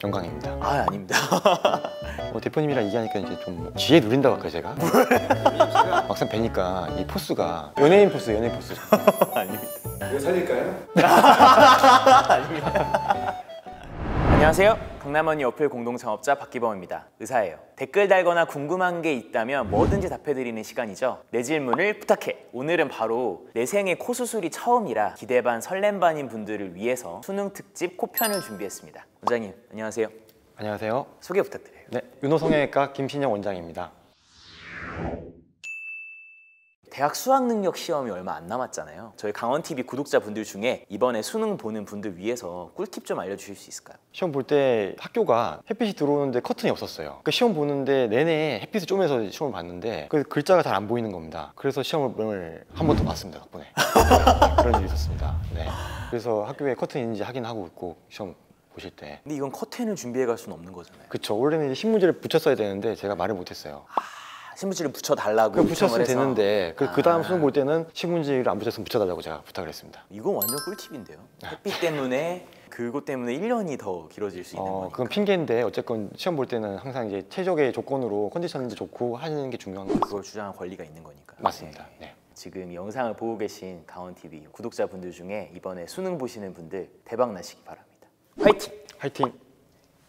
영광입니다. 아, 아닙니다. 대표님이랑 얘기하니까 이제 좀 지혜 누린다고 할까요, 제가? 막상 뵈니까 이 포스가 연예인 포스. 아닙니다. 이거 살릴까요? 아닙니다. 안녕하세요. 강남원이 어플 공동창업자 박기범입니다. 의사예요. 댓글 달거나 궁금한 게 있다면 뭐든지 답해드리는 시간이죠. 내 질문을 부탁해. 오늘은 바로 내 생애 코 수술이 처음이라 기대 반 설렘 반인 분들을 위해서 수능 특집 코편을 준비했습니다. 원장님 안녕하세요. 안녕하세요. 소개 부탁드려요. 네, 윤호성형외과 김신영 원장입니다. 대학 수학능력 시험이 얼마 안 남았잖아요. 저희 강원TV 구독자분들 중에 이번에 수능 보는 분들 위해서 꿀팁 좀 알려주실 수 있을까요? 시험 볼 때 학교가 햇빛이 들어오는데 커튼이 없었어요. 그 시험 보는데 내내 햇빛을 쬐면서 시험을 봤는데 그 글자가 잘 안 보이는 겁니다. 그래서 시험을 한 번 더 봤습니다, 덕분에. 그런 일이 있었습니다. 네. 그래서 학교에 커튼이 있는지 확인하고 있고 시험 보실 때. 근데 이건 커튼을 준비해 갈 수는 없는 거잖아요. 그쵸. 원래는 이제 신문지를 붙였어야 되는데 제가 말을 못했어요. 신문지를 붙여달라고 붙였으면 되는데 그 다음 수능 볼 때 때는 신문지를 안 붙였으면 붙여달라고 제가 부탁을 했습니다. 이건 완전 꿀팁인데요. 햇빛 때문에 그것 때문에 1년이 더 길어질 수 있는 거니까. 그건 핑계인데 어쨌건 시험 볼 때는 항상 이제 최적의 조건으로 컨디션도 좋고 하는 게 중요한 것 같습니다. 그걸 주장할 권리가 있는 거니까. 맞습니다. 네. 지금 영상을 보고 계신 강원TV 구독자분들 중에 이번에 수능 보시는 분들 대박 나시기 바랍니다. 화이팅! 화이팅!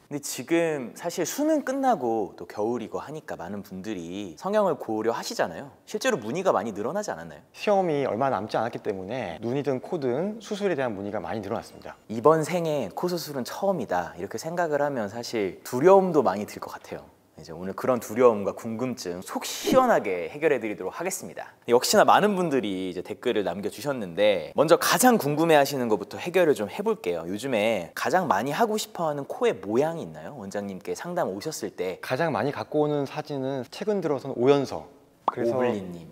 근데 지금 사실 수능 끝나고 또 겨울이고 하니까 많은 분들이 성형을 고려하시잖아요. 실제로 문의가 많이 늘어나지 않았나요? 시험이 얼마 남지 않았기 때문에 눈이든 코든 수술에 대한 문의가 많이 늘어났습니다. 이번 생에 코 수술은 처음이다 이렇게 생각을 하면 사실 두려움도 많이 들 것 같아요. 이제 오늘 그런 두려움과 궁금증 속 시원하게 해결해 드리도록 하겠습니다. 역시나 많은 분들이 이제 댓글을 남겨주셨는데 먼저 가장 궁금해 하시는 것부터 해결을 좀 해볼게요. 요즘에 가장 많이 하고 싶어 하는 코의 모양이 있나요? 원장님께 상담 오셨을 때. 가장 많이 갖고 오는 사진은 최근 들어서는 오연서. 그래서 오블리님.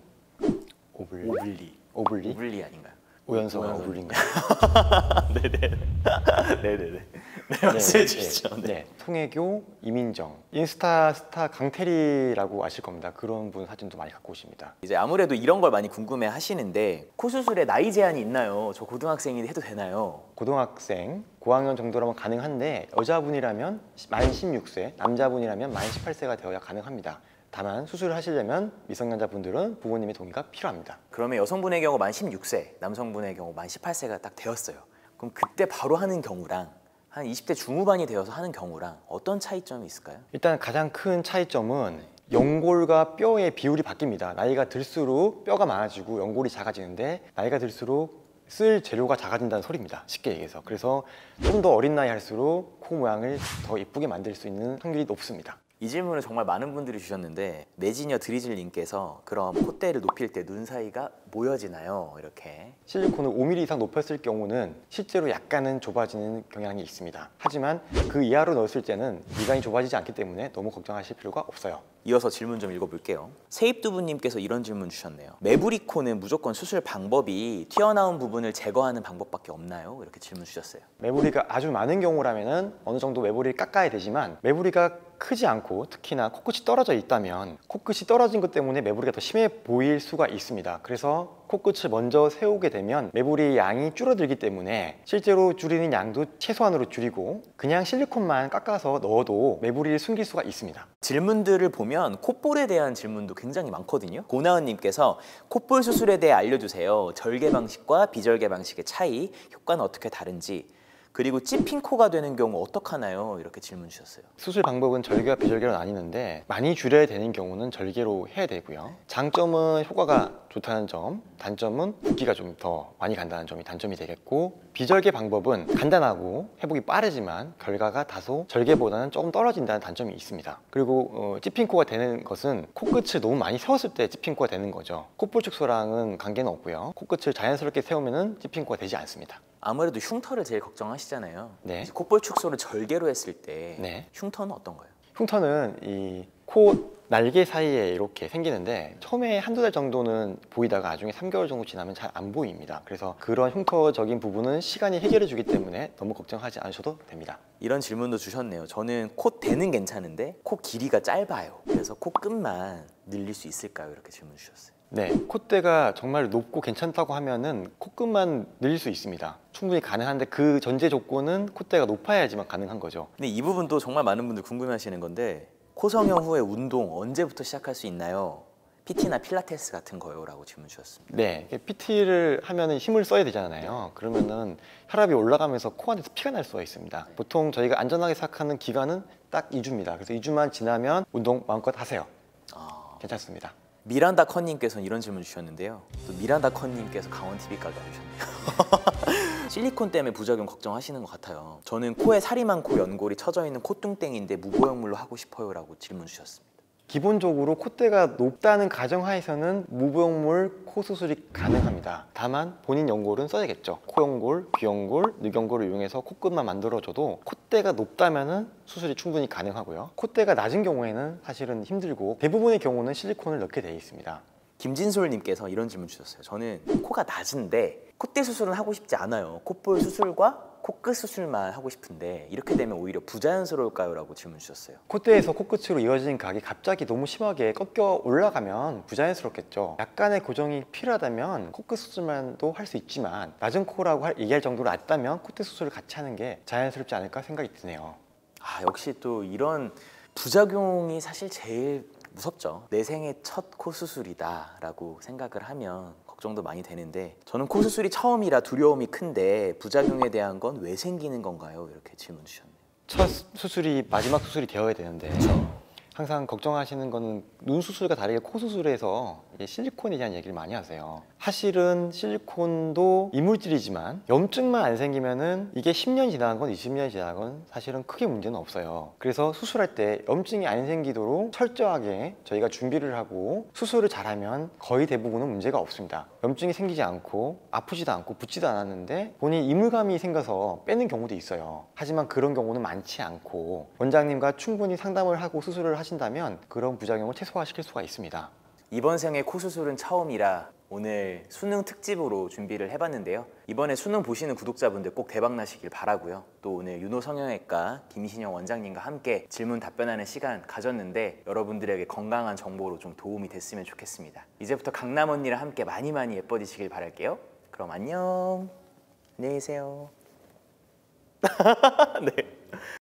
오블리 오블리 아닌가요? 오연서 오블리인가요? 네네. 네네네. 네, 말씀해 주시죠. 네. 송혜교, 이민정, 인스타 스타 강태리라고 아실 겁니다. 그런 분 사진도 많이 갖고 오십니다. 이제 아무래도 이런 걸 많이 궁금해 하시는데 코 수술에 나이 제한이 있나요? 저 고등학생이 해도 되나요? 고등학생, 고학년 정도라면 가능한데 여자분이라면 만 16세, 남자분이라면 만 18세가 되어야 가능합니다. 다만 수술을 하시려면 미성년자분들은 부모님의 동의가 필요합니다. 그러면 여성분의 경우 만 16세, 남성분의 경우 만 18세가 딱 되었어요. 그럼 그때 바로 하는 경우랑 한 20대 중후반이 되어서 하는 경우랑 어떤 차이점이 있을까요? 일단 가장 큰 차이점은 연골과 뼈의 비율이 바뀝니다. 나이가 들수록 뼈가 많아지고 연골이 작아지는데 나이가 들수록 쓸 재료가 작아진다는 소리입니다. 쉽게 얘기해서. 그래서 좀 더 어린 나이 할수록 코 모양을 더 이쁘게 만들 수 있는 확률이 높습니다. 이 질문을 정말 많은 분들이 주셨는데 매지녀 드리즐님께서 그럼 콧대를 높일 때 눈 사이가 모여지나요? 이렇게. 실리콘을 5mm 이상 높였을 경우는 실제로 약간은 좁아지는 경향이 있습니다. 하지만 그 이하로 넣었을 때는 미간이 좁아지지 않기 때문에 너무 걱정하실 필요가 없어요. 이어서 질문 좀 읽어볼게요. 세입두부님께서 이런 질문 주셨네요. 매부리코는 무조건 수술 방법이 튀어나온 부분을 제거하는 방법밖에 없나요? 이렇게 질문 주셨어요. 매부리가 아주 많은 경우라면 어느 정도 매부리를 깎아야 되지만 매부리가 크지 않고 특히나 코끝이 떨어져 있다면 코끝이 떨어진 것 때문에 매부리가 더 심해 보일 수가 있습니다. 그래서 코끝을 먼저 세우게 되면 매부리의 양이 줄어들기 때문에 실제로 줄이는 양도 최소한으로 줄이고 그냥 실리콘만 깎아서 넣어도 매부리를 숨길 수가 있습니다. 질문들을 보면 콧볼에 대한 질문도 굉장히 많거든요. 고나은님께서 콧볼 수술에 대해 알려주세요. 절개 방식과 비절개 방식의 차이, 효과는 어떻게 다른지, 그리고 찝힌 코가 되는 경우 어떡하나요? 이렇게 질문 주셨어요. 수술 방법은 절개와 비절개로 나뉘는데 많이 줄여야 되는 경우는 절개로 해야 되고요. 장점은 효과가 좋다는 점, 단점은 붓기가 좀 더 많이 간다는 점이 단점이 되겠고, 비절개 방법은 간단하고 회복이 빠르지만 결과가 다소 절개보다는 조금 떨어진다는 단점이 있습니다. 그리고 찝힌 코가 되는 것은 코끝을 너무 많이 세웠을 때 찝힌 코가 되는 거죠. 콧볼 축소랑은 관계는 없고요. 코끝을 자연스럽게 세우면 찝힌 코가 되지 않습니다. 아무래도 흉터를 제일 걱정하시잖아요. 네. 콧볼 축소를 절개로 했을 때 네. 흉터는 어떤가요? 흉터는 이 코 날개 사이에 이렇게 생기는데 처음에 한두 달 정도는 보이다가 나중에 3개월 정도 지나면 잘 안 보입니다. 그래서 그런 흉터적인 부분은 시간이 해결해 주기 때문에 너무 걱정하지 않으셔도 됩니다. 이런 질문도 주셨네요. 저는 코 대는 괜찮은데 코 길이가 짧아요. 그래서 코 끝만 늘릴 수 있을까요? 이렇게 질문 주셨어요. 네, 콧대가 정말 높고 괜찮다고 하면은 코끝만 늘릴 수 있습니다. 충분히 가능한데 그 전제 조건은 콧대가 높아야지만 가능한 거죠. 근데 이 부분도 정말 많은 분들 궁금해하시는 건데 코 성형 후에 운동 언제부터 시작할 수 있나요? PT나 필라테스 같은 거요라고 질문 주셨습니다. 네, PT를 하면은 힘을 써야 되잖아요. 그러면은 혈압이 올라가면서 코 안에서 피가 날 수가 있습니다. 보통 저희가 안전하게 생각하는 기간은 딱 2주입니다. 그래서 2주만 지나면 운동 마음껏 하세요. 괜찮습니다. 미란다 컨님께서는 이런 질문 주셨는데요. 또 미란다 컨님께서 강원 TV까지 와주셨네요. 실리콘 때문에 부작용 걱정하시는 것 같아요. 저는 코에 살이 많고 연골이 처져 있는 콧등땡인데 무보형물로 하고 싶어요라고 질문 주셨습니다. 기본적으로 콧대가 높다는 가정하에서는 무보형물 코 수술이 가능합니다. 다만 본인 연골은 써야겠죠. 코연골, 귀연골, 늑연골을 이용해서 코끝만 만들어줘도 콧대가 높다면 수술이 충분히 가능하고요. 콧대가 낮은 경우에는 사실은 힘들고 대부분의 경우는 실리콘을 넣게 되어 있습니다. 김진솔님께서 이런 질문 주셨어요. 저는 코가 낮은데 콧대 수술은 하고 싶지 않아요. 콧볼 수술과 코끝 수술만 하고 싶은데 이렇게 되면 오히려 부자연스러울까요? 라고 질문 주셨어요. 콧대에서 코끝으로 이어진 각이 갑자기 너무 심하게 꺾여 올라가면 부자연스럽겠죠. 약간의 고정이 필요하다면 코끝 수술만도 할 수 있지만 낮은 코라고 얘기할 정도로 낮다면 콧대 수술을 같이 하는 게 자연스럽지 않을까 생각이 드네요. 역시 또 이런 부작용이 사실 제일 무섭죠. 내 생애 첫 코 수술이다 라고 생각을 하면 걱정도 많이 되는데 저는 코 수술이 처음이라 두려움이 큰데 부작용에 대한 건 왜 생기는 건가요? 이렇게 질문 주셨네요. 첫 수술이 마지막 수술이 되어야 되는데 항상 걱정하시는 거는 눈 수술과 다르게 코 수술에서 이게 실리콘에 대한 얘기를 많이 하세요. 사실은 실리콘도 이물질이지만 염증만 안 생기면은 이게 10년 지나간 건 20년 지나간 건 사실은 크게 문제는 없어요. 그래서 수술할 때 염증이 안 생기도록 철저하게 저희가 준비를 하고 수술을 잘하면 거의 대부분은 문제가 없습니다. 염증이 생기지 않고 아프지도 않고 붓지도 않았는데 본인 이물감이 생겨서 빼는 경우도 있어요. 하지만 그런 경우는 많지 않고 원장님과 충분히 상담을 하고 수술을 하신다면 그런 부작용을 최소화시킬 수가 있습니다. 이번 생에 코 수술은 처음이라 오늘 수능 특집으로 준비를 해봤는데요. 이번에 수능 보시는 구독자분들 꼭 대박 나시길 바라고요. 또 오늘 윤호 성형외과 김신영 원장님과 함께 질문 답변하는 시간 가졌는데 여러분들에게 건강한 정보로 좀 도움이 됐으면 좋겠습니다. 이제부터 강남 언니랑 함께 많이 예뻐지시길 바랄게요. 그럼 안녕. 안녕히 계세요. 네.